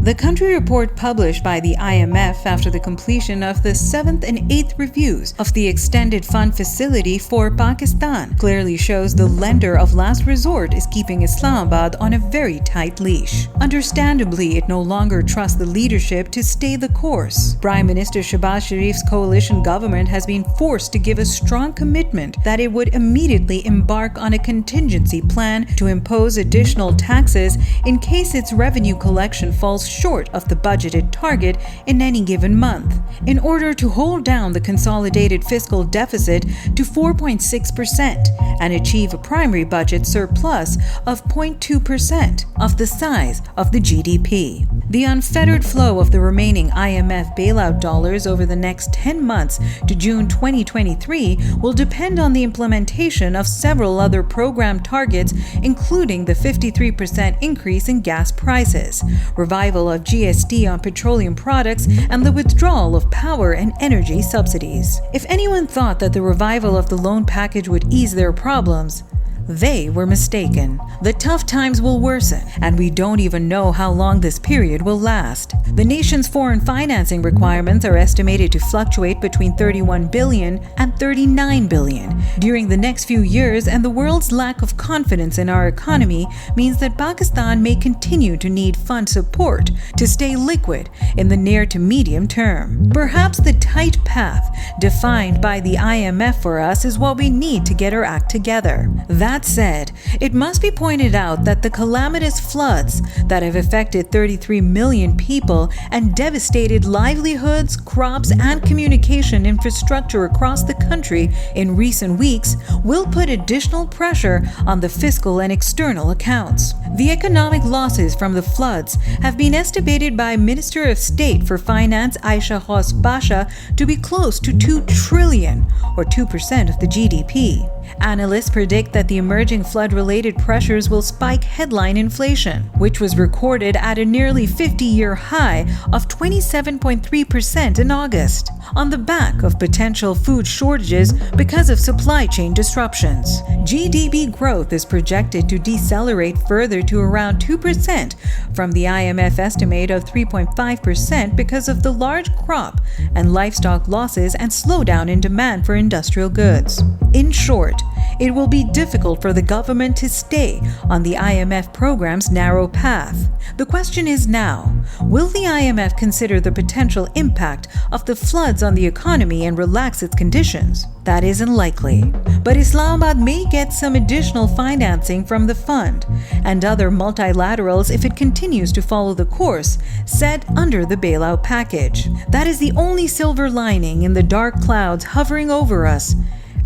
The country report published by the IMF after the completion of the 7th and 8th reviews of the extended fund facility for Pakistan clearly shows the lender of last resort is keeping Islamabad on a very tight leash. Understandably, it no longer trusts the leadership to stay the course. Prime Minister Shehbaz Sharif's coalition government has been forced to give a strong commitment that it would immediately embark on a contingency plan to impose additional taxes in case its revenue collection falls short of the budgeted target in any given month, in order to hold down the consolidated fiscal deficit to 4.6% and achieve a primary budget surplus of 0.2% of the size of the GDP. The unfettered flow of the remaining IMF bailout dollars over the next 10 months to June 2023 will depend on the implementation of several other program targets, including the 53% increase in gas prices, revival of GST on petroleum products, and the withdrawal of power and energy subsidies. If anyone thought that the revival of the loan package would ease their problems, they were mistaken. The tough times will worsen, and we don't even know how long this period will last. The nation's foreign financing requirements are estimated to fluctuate between 31 billion and 39 billion during the next few years, and the world's lack of confidence in our economy means that Pakistan may continue to need fund support to stay liquid in the near to medium term. Perhaps the tight path defined by the IMF for us is what we need to get our act together. That said, it must be pointed out that the calamitous floods that have affected 33 million people and devastated livelihoods, crops, and communication infrastructure across the country in recent weeks will put additional pressure on the fiscal and external accounts. The economic losses from the floods have been estimated by Minister of State for Finance Aisha Hos Basha to be close to 2 trillion, or 2% of the GDP. Analysts predict that the emerging flood-related pressures will spike headline inflation, which was recorded at a nearly 50-year high of 27.3% in August, on the back of potential food shortages because of supply chain disruptions. GDP growth is projected to decelerate further to around 2% from the IMF estimate of 3.5% because of the large crop and livestock losses and slowdown in demand for industrial goods. In short, it will be difficult for the government to stay on the IMF program's narrow path. The question is now, will the IMF consider the potential impact of the floods on the economy and relax its conditions? That is unlikely. But Islamabad may get some additional financing from the fund and other multilaterals if it continues to follow the course set under the bailout package. That is the only silver lining in the dark clouds hovering over us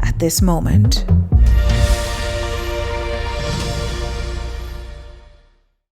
at this moment.